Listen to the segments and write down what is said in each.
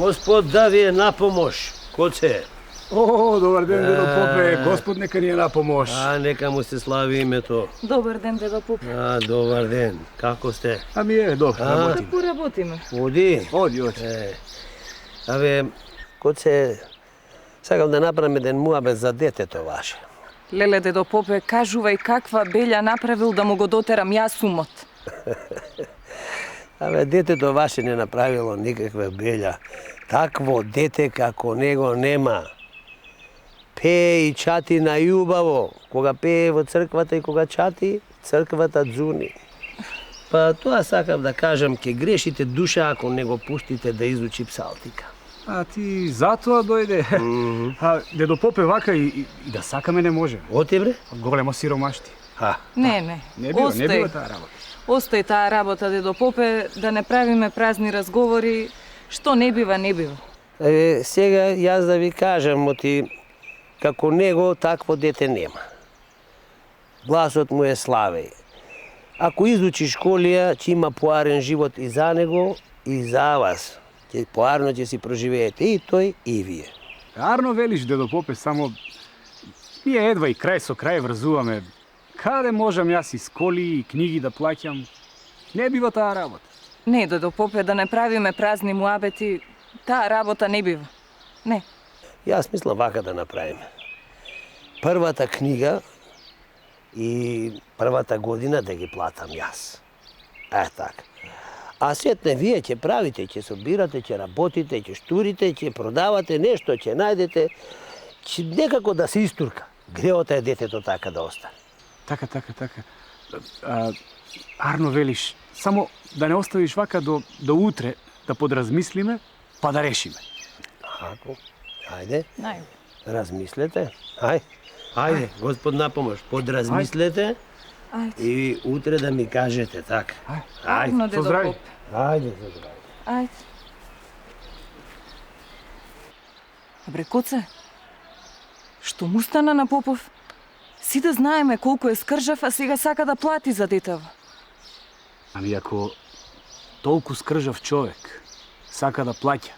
Господ да ви е на помош. Коце? О, добар ден, дедо Попе. Господ нека ни е на помош. Нека му се слави името. Добар ден, дедо Попе. Добар ден. Како сте? Ами добро, работим. Како работиме? Оди. Оди. Коце, сакам да направим еден муабет за детето ваше. Леле, дедо Попе, кажувај каква белја направил да му го дотерам јас умот. Детето ваше не направило никаква белја. Такво дете како него нема. Пее и чати најубаво. Кога пее во црквата и кога чати, црквата дзуни. Па тоа сакам да кажам, ке грешите душа ако не го пуштите да изучи псалтика. Ти затоа дојде. Дедо Попе вака и да сакаме не може. Оти бре? Големо сиромашти. Не. Не бива таа работа. Остај таа работа, дедо Попе, да не правиме празни разговори. Што не бива, не бива. Сега јас да ви кажам, како него такво дете нема. Гласот му е славеј. Ако изучи школија, ќе има поарен живот и за него, и за вас. Поарно ќе си проживеете и тој, и вие. Арно велиш, дедо Попе, само ние едва и крај со крај врзуваме. Каде можам јас и сколи и книги да плаќам? Не бива таа работа. Не, дедо Попе, да не правиме празни муабети, таа работа не бива. Не. Јас мислам вака да направиме. Првата книга и првата година да ги платам јас. Така. А сетне вие ќе правите, ќе собирате, ќе работите, ќе штурите, ќе продавате нешто, ќе најдете, ќе некако да се истурка. Греота е детето така да остане. Така. Арно велиш, само да не оставиш вака до утре, да подразмислиме, па да решиме. Ако? Ајде. Најде. Размислете. Ајде, Господ на помош. Подразмислете и утре да ми кажете, така. Ајде, дедо Попе. Ајде, за здраве. Ајде. Абре, Коце, што му стана на Попов? Сите знаеме колку е скржав, а сега сака да плати за детево. Ами ако толку скржав човек сака да плаќа,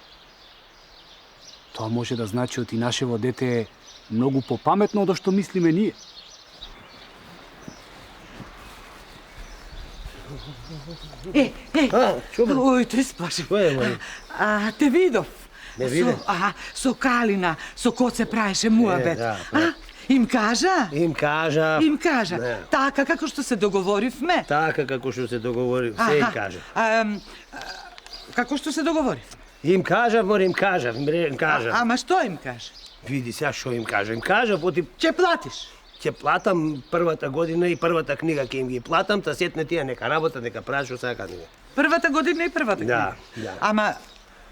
тоа може да значи оти нашево дете е многу попаметно од што мислиме ние. Ој, те сплаши. Те видов. Не виде? Со Калина, со Коце правеше муабет. Им кажа? Им кажа. Така како што се договоривме? Така како што се договорив, се им кажа. Како што се договорив? Им кажа. Ама што им кажа? Види сега што им кажа. Им кажа, поти... Ќе платиш? Ќе платам првата година и првата книга ќе им ги платам, та сетне тие нека работат, нека прават што сакаат. Првата година и првата книга? Да. Ама,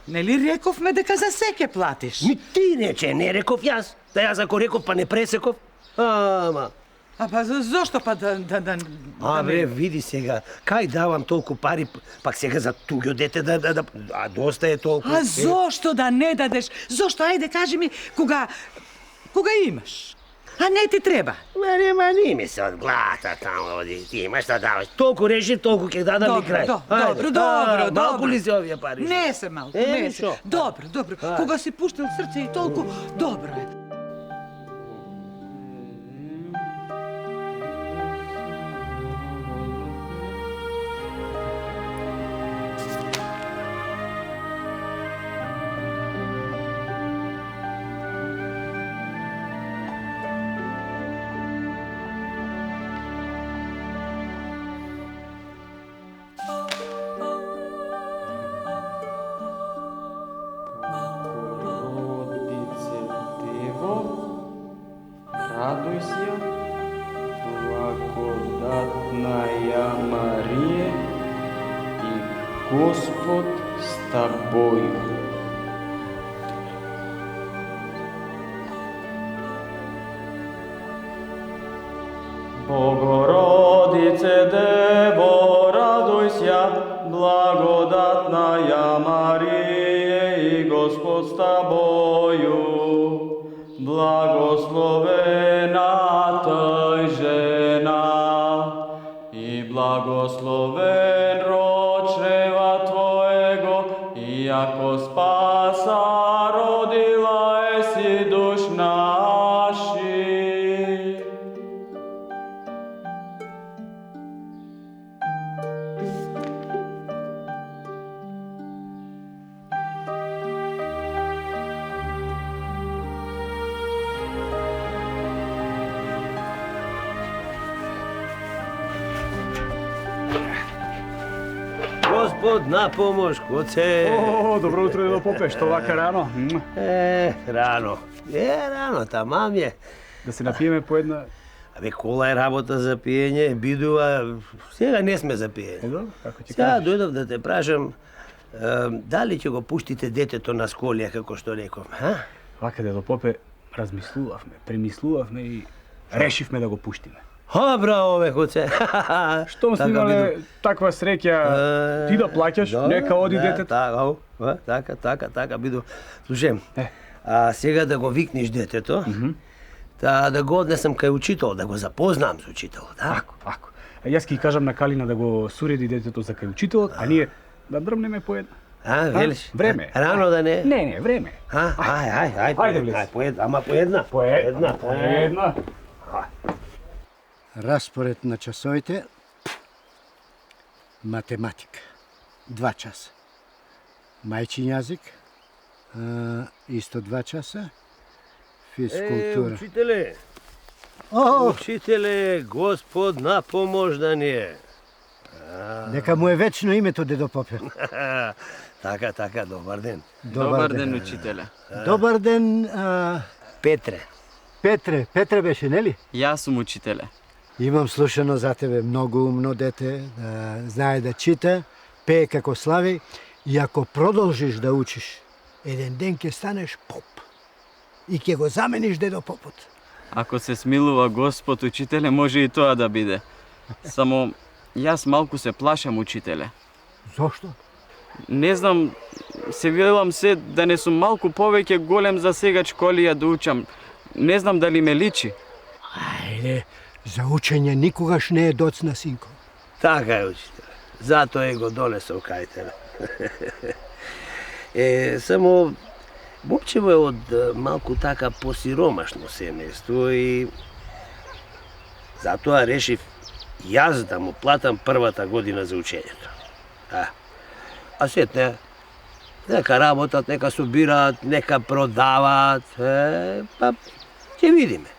нели рековме дека за се ќе платиш? Ти рече, не реков јас. Да јас ако реков па не пресеков. Па зошто па да... Бре, види сега, кај давам толку пари, пак сега за туѓо дете да... доста е толку. Зошто да не дадеш? Зошто, ајде, кажи ми, кога имаш? А не ти треба? Нема, не ми се од глата тамо, оди, ти имаш да даваш. Толку решив, толку ќе дадам и крај. Добро. Малку ли се овие пари? Не се малку, не се. Добро. Кога си пуштил срце и толку, добро е. Радуй се, благодатная Мария, и Господ с тобою. Богородице Дево, радуйся, благодатная Мария, и Господ с тобою. Благословена ты жена, и благословен род чрева твоего, и яко спаса Господ на помош, коце. О, добро утро, дедо Попе, што вака рано? Рано. Рано, тамам е. Да се напиеме по една... Абе, кола е работа за пиење, бидува... Сега не сме за пиење. Едно, како ти Сега кажеш? дојдов да те прашам, дали ќе го пуштите детето на сколија, како што реков, ха? Вака, дедо Попе, размислувавме, премислувавме и решивме да го пуштиме. Браво, бе, коце. Штом сме имале таква среќа, ти да плаќаш, нека оди детето. Така, биду. Слушай, Е. а сега да го викнеш детето, да го однесам кај учител, да го запознам со учител, да? Ако. Јас ќе кажам на Калина да го суреди детето за кај учителот, а ние да дрмнеме по една. Велиш? Време. Рано да не? Не, време. Ајде, влез. ама по една. По една. Распоред на часовите математика 2 часа. Мајчин јазик исто 2 часа. Физкултура. Учителе, О, учителе, Господ на помош да ни е. нека му е вечно името, дедо Попе. Така, добар ден. Добар ден, учителе. Добар ден, Петре. Петре беше, нели? Јас сум учителе. Имам слушано за тебе многу умно дете, знае да чита, пее како слави и ако продолжиш да учиш, еден ден ќе станеш поп. И ќе го замениш дедо Попот. Ако се смилува Господ, учителе, може и тоа да биде. Само, јас малку се плашам, учителе. Зошто? Не знам, се велам се да не сум малку повеќе голем за сегач колија да учам. Не знам дали ме личи. Ајде, за учење никогаш не е доцна, синко. Така е, учителе. Затоа го донесов кај тебе. Само Бобчево е од малку така посиромашно семејство и затоа решив јас да му платам првата година за учењето. А сетне, нека работат, нека собираат, нека продаваат, па ќе видиме.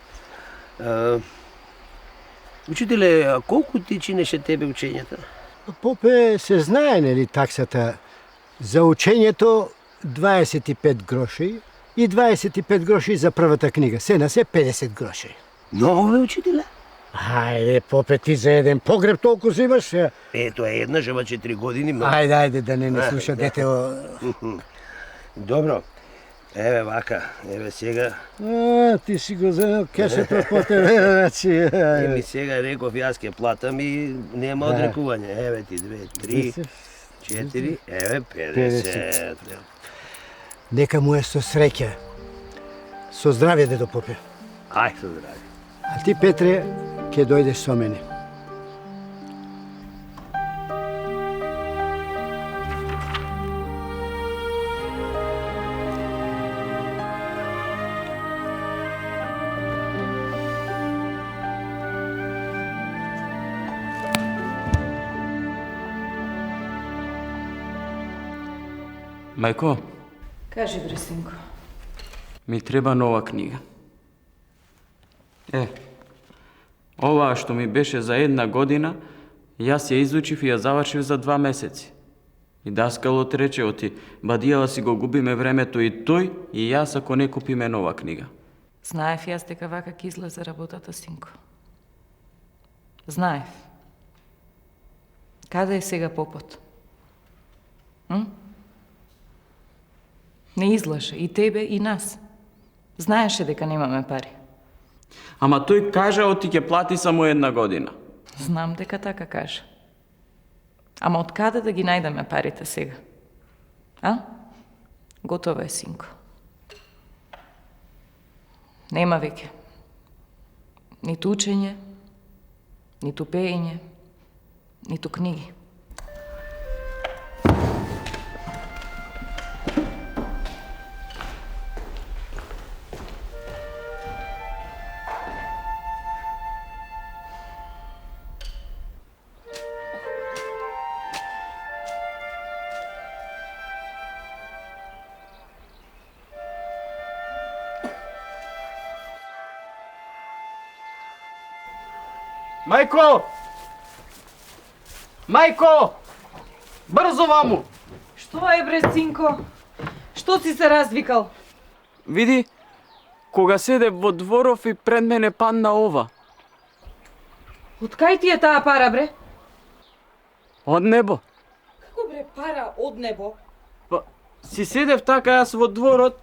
Учителе, колку ти чинеше тебе учењето? Попе, се знае, нели, таксата за учењето 25 гроши и 25 гроши за првата книга. Се на се 50 гроши. Многу бе, учителе? Ајде, Попе, ти за еден погреб толку взимаш? Тоа е една жива 4 години. Многу. Ајде, да не слуша дете. Добро. Еве вака, еве сега. Ти си го взел кешето по тебе, значи. Ми сега реков јас ќе платам и нема одрекување. Еве ти 2, 3, 4, еве 50. Нека му е со среќа. Со здравје, дедо Попе. Ај, со здравје. А ти, Петре, ќе дојдеш со мене. Мајко, Кажи, бре, синко. ми треба нова книга. Оваа што ми беше за една година, јас ја изучив и ја завршив за 2 месеци. И даскалот рече, оти, бадијала си го губиме времето и тој, и јас ако не купиме нова книга. Знаев јас дека вака ќе излезе работата, синко. Знаев. Каде е сега попот? Не излаше и тебе и нас. Знаеше дека немаме пари. Ама тој кажа, оти ќе плати само една година. Знам дека така каже. Ама од каде да ги најдеме парите сега? Готово е, синко. Нема веќе. Ниту учење, ниту пеење, ниту книги. Мајко! Мајко! Брзо ваму! Што е бре, синко? Што си се развикал? Види, кога седе во дворов и пред мене падна ова. Од кај ти е таа пара, бре? Од небо. Како бре пара од небо? Па, си седев така јас во дворот,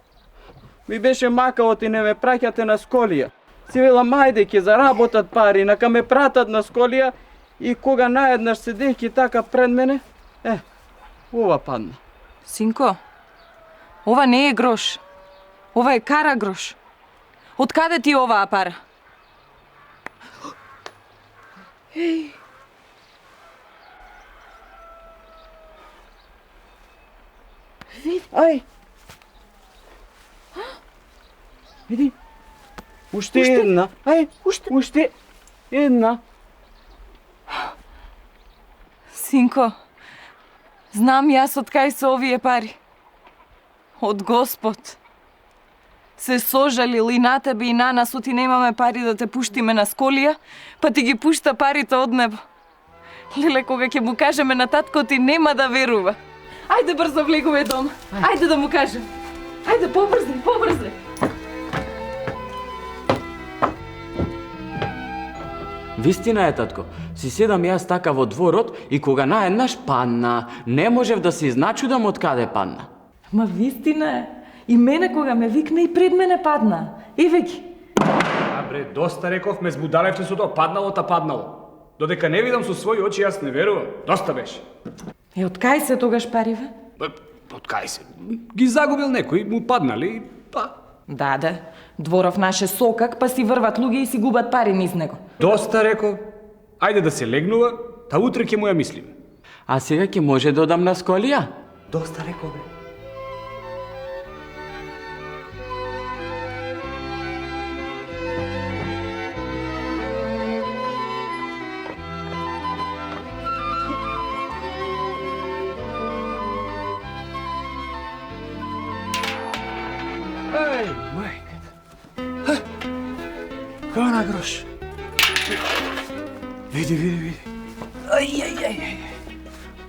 ми беше макаот и не ме праќате на сколија. Си велам, ајде, ќе заработат пари, нака ме пратат на сколија и кога наеднаш седејќи така пред мене, ова падна. Синко, ова не е грош. Ова е кара грош. Од каде ти е оваа пара? Еј. Ај! Види, уште една. Ај, уште една. Синко, знам јас од кај се овие пари. Од Господ. Се сожалил и на тебе и на нас, оти немаме пари да те пуштиме на сколија, па ти ги пушта парите од небо. Леле, кога ќе му кажеме на татко, ти нема да верува. Ајде брзо влегуве дома. Ајде да му кажем. Ајде, побрзи, побрзи. Вистина е, татко. Си седам јас така во дворот и кога наеднаш падна, не можев да се изначудам од каде падна. Ма вистина е. И мене кога ме викна и пред мене падна. Еве ги. А бре, доста реков, ме збудалевте со тоа паднало та паднало. Додека не видам со своји очи, јас не верувам. Доста беше. Од кај се тогаш париве? Од кај се? Ги загубил некој, му паднали, па... Да. Дворов наше сокак, па си врват луѓе и си губат пари низ него. Доста реков. Ајде да се легнува, та утре ќе му ја мислим. А сега ќе може да одам на сколија? Доста реков, бре. Ej, majka. Kao na groš. Vidi. Aj.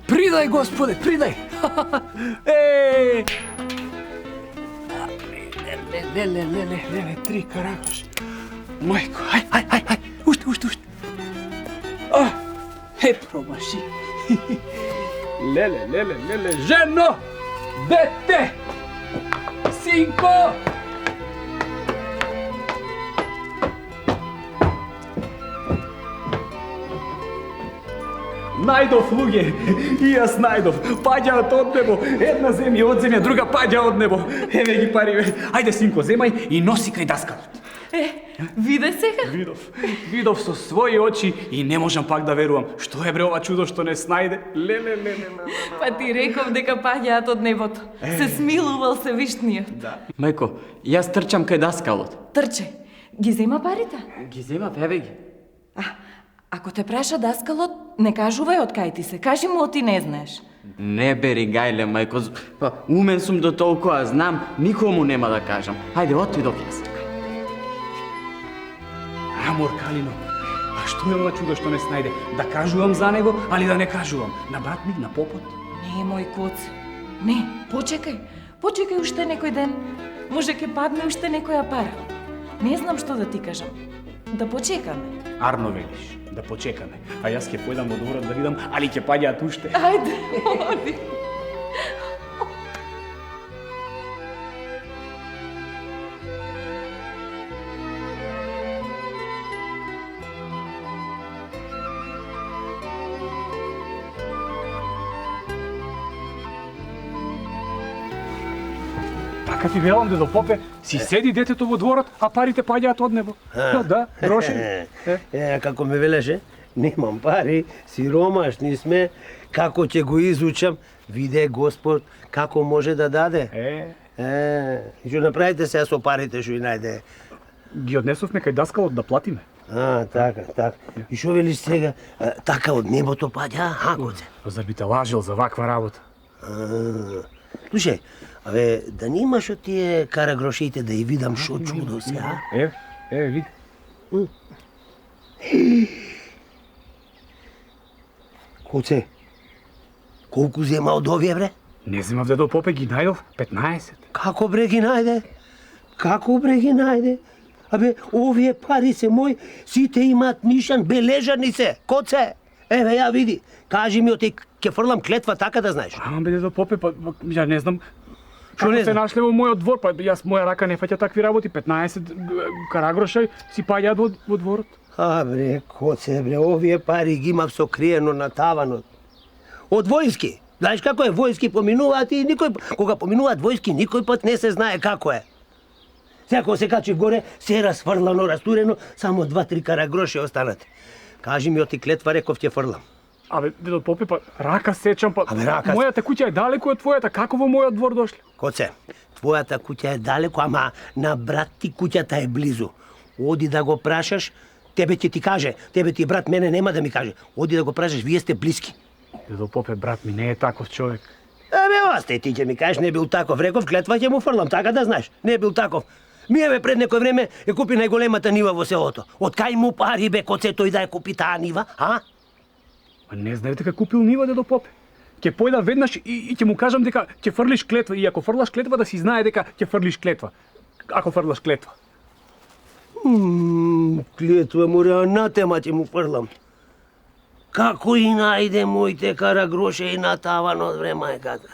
Pridaj, gospode, pridaj. Ej. Le, 3 karakoš. Majko, aj. Ušte. Promaši. Le, ženo, dete, sinko. Најдов луѓе, и јас најдов. Паѓаат од небо, една земја од земја, друга паѓа од небо. Еве ги пари. Ајде, синко, земај и носи кај даскалот. Виде сега? Видов со своји очи и не можам пак да верувам. Што е бре ова чудо што не снајде? Ле. Па ти реков дека паѓаат од небото. Се смилувал се вишниот. Да. Мајко, јас трчам кај даскалот. Трче, ги зема парите? Ги земав, еве ги. Ако те праша даскалот, не кажувај од кај ти се. Кажи му оти не знаеш. Не бери гајле, мајко. Па, умен сум до толкова, знам, никому нема да кажам. Хајде, отидов јас. Моркалино, а што е ова чудо што не снајде? Да кажувам за него, али да не кажувам? На брат ми, на попот? Не, мој коце. Не, почекај. Почекај уште некој ден. Може ќе падне уште некоја пара. Не знам што да ти кажам. Да почекаме. Арно велиш, да почекаме. А јас ќе појдам во дворот да видам, али ќе паѓаат уште. Ајде, оди. Така ти велам, дедо Попе, си седи детето во дворот, а парите паѓаат од небо. Да, гроши. Како ме велеше, немам пари, сиромашни сме, како ќе го изучам, виде Господ како може да даде. Што направите сега со парите што и најде? Ги однесовме кај даскалот да платиме. Така. И што велиш сега, така од небото паѓа, коце? Зар би те лажил за ваква работа? Слушај, да не имаш од тие карагрошите да ја видам шо чудо сега? Еве, види. Коце, Колку зема од овие, бре? Не земав дедо попе, ги најдов 15. Како бре ги најде? Како бре ги најде? Абе, овие пари се мои, сите имаат нишан, бележани се, коце. Еве, ја види, кажи ми, оти ќе фрлам клетва, така да знаеш. Ама бе дедо попе, па ја не знам. Што не Како се знам? нашле во мојот двор, па јас моја рака не фаќа такви работи, 15 карагроша си паѓаат во дворот. А, бре, коце, бре, овие пари ги имав сокриено на таванот. Од војски. Знаеш како е, војски поминуваат и никој, кога поминуваат војски, никој пат не се знае како е. Секој се качи горе, се е расфрлано, растурено, само 2-3 карагроши останат. Кажи ми, оти клетва реков ќе фрлам. Абе, дедо попе, па рака сечам, па Абе, рака- мојата куќа е далеку од твојата, како во мојот двор дошле? Коце, твојата куќа е далеко, ама на брат ти куќата е близу. Оди да го прашаш, тебе ќе ти каже, тебе ти брат мене нема да ми каже. Оди да го прашаш, вие сте блиски. Дедо попе, брат ми не е таков човек. Абе, осте, ти ќе ми кажеш, не бил таков, реков, клетва ќе му фрлам, така да знаеш. Не бил таков. Миеве пред некој време ја купи најголемата нива во селото. Од кај му пари бе, коце тој да ја купи таа нива, а? Па не знаев дека купил нива дедо попе. Ќе појда веднаш и ќе му кажам дека ќе фрлиш клетва и ако фрлаш клетва да си знае дека ќе фрлиш клетва. Ако фрлаш клетва. Клетва му анатема ќе му фрлам. Како и најде моите карагроше и на таванот, вре, мајката.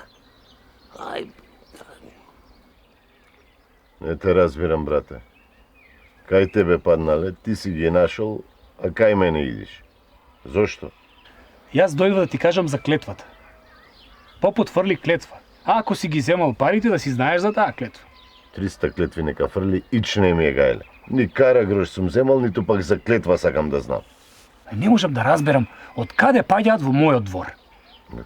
Ај, Не те разбирам, брате. Кај тебе паднале, ти си ги нашол, а кај мене идиш? Зошто? Јас дојдов да ти кажам за клетвата. Попот фрли клетва. А ако си ги земал парите да си знаеш за таа клетва. 300 клетви нека фрли, ич не ми е гајле. Ни карагрош сум земал, ниту пак за клетва сакам да знам. Не можам да разберам од каде паѓаат во мојот двор.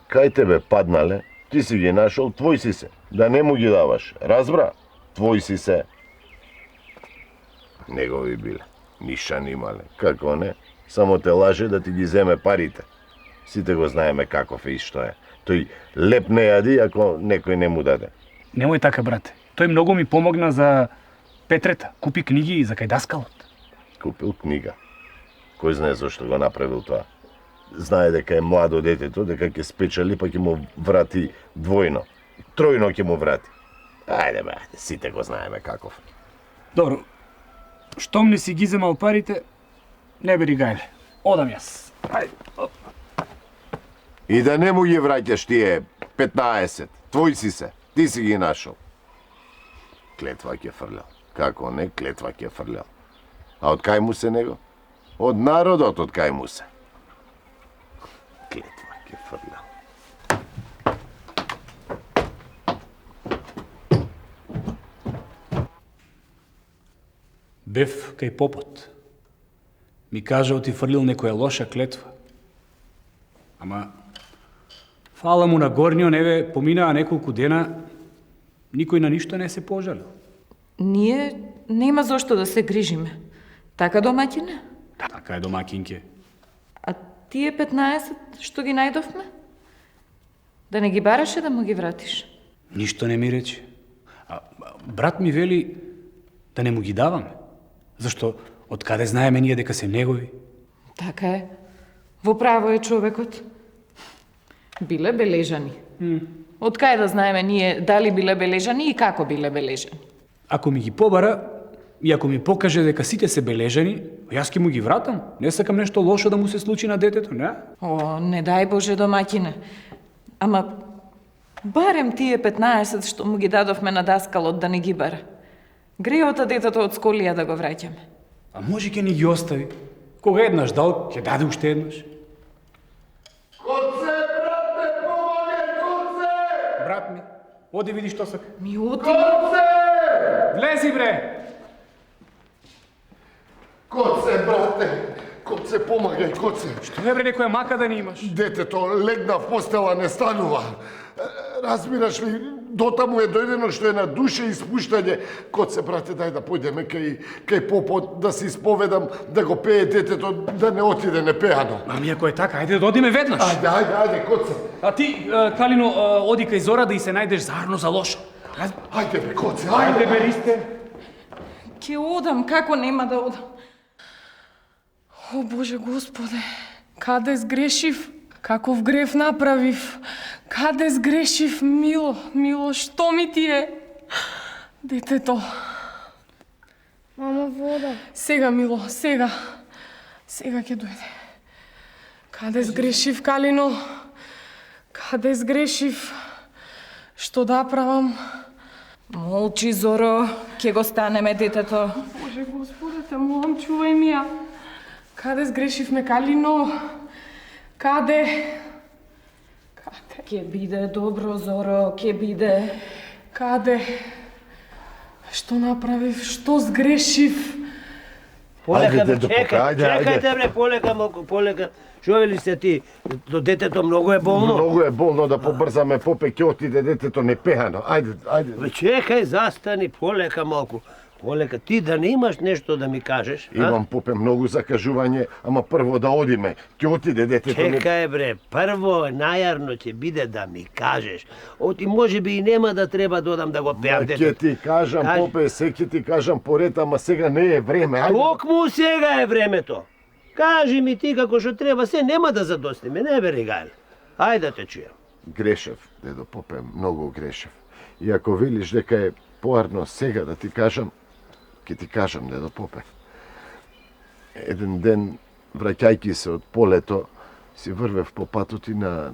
Кај тебе паднале, ти си ги нашол, твој си се. Да не му ги даваш. Разбра? Твој си се. Негови биле. Ниша нимале. Како не? Само те лаже да ти ги земе парите. Сите го знаеме каков е и што е. Тој леп не јади ако некој не му даде. Немој така, брате. Тој многу ми помогна за Петрета. Купи книги и за кај даскалот. Купил книга. Кој знае зошто го направил тоа? Знае дека е младо детето, дека ќе спечали, па ќе му врати двојно. Тројно ќе му врати. Ајде бе, сите го знаеме каков. Добро. Штом не си ги земал парите, не бери гајле. Одам јас. Ајде. Оп. И да не му ги враќаш тие 15. Твој си се. Ти си ги нашол. Клетва ќе фрлял. Како не, клетва ќе фрлял. А од кај му се него? Од народот од кај му се. Клетва ќе фрлял. Бев кај попот. Ми кажа оти фрлил некоја лоша клетва. Ама, фала му на горниот, еве, поминаа неколку дена, никој на ништо не се пожалил. Ние нема зошто да се грижиме. Така, домаќине? Така е, домакинке. А тие 15 што ги најдовме? Да не ги бараше да му ги вратиш? Ништо не ми рече. Брат ми вели да не му ги даваме. Зашто, од каде знаеме ние дека се негови? Така е. Во право е човекот. Биле бележани. Од кај да знаеме ние дали биле бележани и како биле бележани? Ако ми ги побара и ако ми покаже дека сите се бележани, јас ќе му ги вратам. Не сакам нешто лошо да му се случи на детето, не? О, не дај Боже, домаќине. Ама, барем тие 15 што му ги дадовме на даскалот да не ги бара. Греота детето од сколија да го враќаме. А може ќе ни ги остави. Кога еднаш дал, ќе даде уште еднаш. Коце, брате, помоге, коце! Брат ми, оди види што сака. Ми оти... Коце! Влези, бре! Коце, брате! Коце, помагај, коце! Што е, бре, некоја мака да не имаш? Детето легна в постела, не станува. Разбираш ли, дотаму е дојдено што е на душе испуштање. Коце, брате, дај да појдеме кај попот, да се исповедам, да го пее детето, да не отиде непеано. Ами ако е така, ајде да одиме веднаш. Ајде, коце. А ти, Калино, оди кај Зора да и се најдеш заедно за лошо. Ајде, бе, коце, Ајде, беристе. Ке одам, како нема да одам? О, Боже Господе, каде сгрешив? Каков грев направив? Каде сгрешив, Мило, што ми ти е? Детето. Мама, вода. Сега, Мило, сега. Сега ќе дојде. Каде сгрешив, Калино? Каде сгрешив? Што да правам? Молчи, Зоро, ќе го станеме детето. Боже, Господе, те молам, чувај ми ја. Каде сгрешивме, Калино? Каде? Ќе биде добро, Зоро, ќе биде. Каде? Што направив? Што сгрешив? Полека, Ајде, бе, чекајте, бре, полека. Што вели се ти? До детето многу е болно. Многу е болно да побрзаме, попе, ќе отиде детето непеано. Ајде. Бе, чекај, застани, полека малку. Полека, ти да не имаш нешто да ми кажеш? Имам, попе, многу закажување, ама прво да одиме. Ќе отиде детето Чекај, бре, прво најарно ќе биде да ми кажеш. Оти може би и нема да треба додам да го пеам Ќе детето. ти кажам, Кажи. попе, се ќе ти кажам поред, ама сега не е време. Ајде. Токму сега е времето. Кажи ми ти како што треба, се нема да задостиме, не бе регај. Ајде да те чујам. Грешев, дедо попе, многу грешев. И ако велиш дека е поарно сега да ти кажам, ќе ти кажам, дедо попе. Еден ден, враќајки се од полето, си врвев по патот и на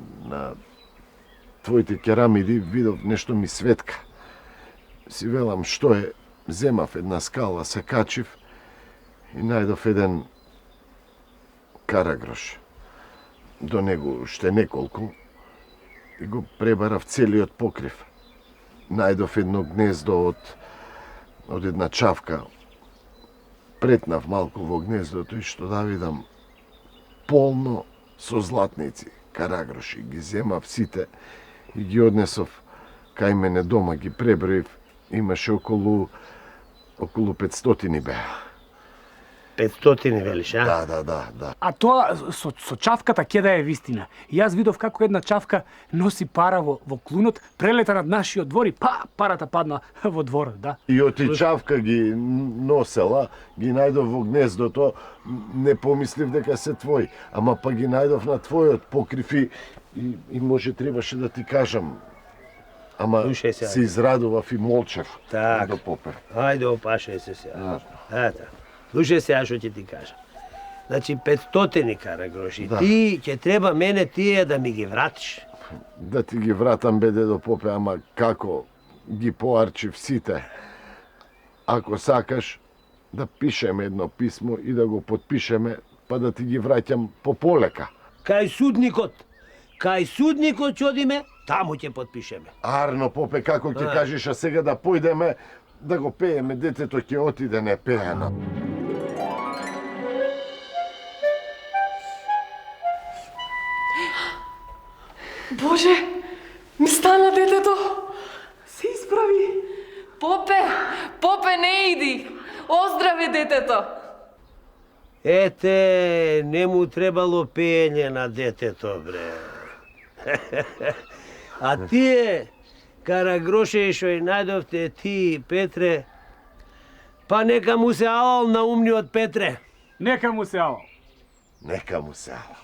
твоите керамиди видов нешто ми светка. Си велам што е, земав една скала, се качив и најдов еден карагрош. До него уште неколку и го пребарав целиот покрив. Најдов едно гнездо од една чавка. Претнав малку во гнездото и што да видам полно со златници, карагроши. Ги земав сите и ги однесов кај мене дома, ги преброив. Имаше околу 500 беа. 500 велиш, а? Да. А тоа со чавката ќе да е вистина. И јас видов како една чавка носи пара во клунот, прелета над нашиот двор и парата падна во дворот, да. И оти чавка ги носела, ги најдов во гнездото, не помислив дека се твој, ама па ги најдов на твојот покрив и може требаше да ти кажам. Ама Слушај се, се израдував и молчев. Так. Да попе. Ајде, опашај се сега. Ето. Слушај сега што ќе ти кажам. Значи 500 карагроши. Да. Ти ќе треба мене тие да ми ги вратиш. Да ти ги вратам, бе, дедо попе, ама како ги поарчив сите. Ако сакаш, да пишеме едно писмо и да го подпишеме, па да ти ги враќам по полека. Кај судникот ќе одиме, таму ќе подпишеме. Арно, попе, како ќе кажеш, а сега да појдеме, да го пееме, детето ќе отиде непеано. Боже, ми стана детето. Се исправи. Попе, не иди. Оздраве детето. Ете, не му требало пеење на детето, бре. А тие карагроши што и најдовте ти, Петре, па нека му се алал на умниот Петре. Нека му се ало. Нека му се ала.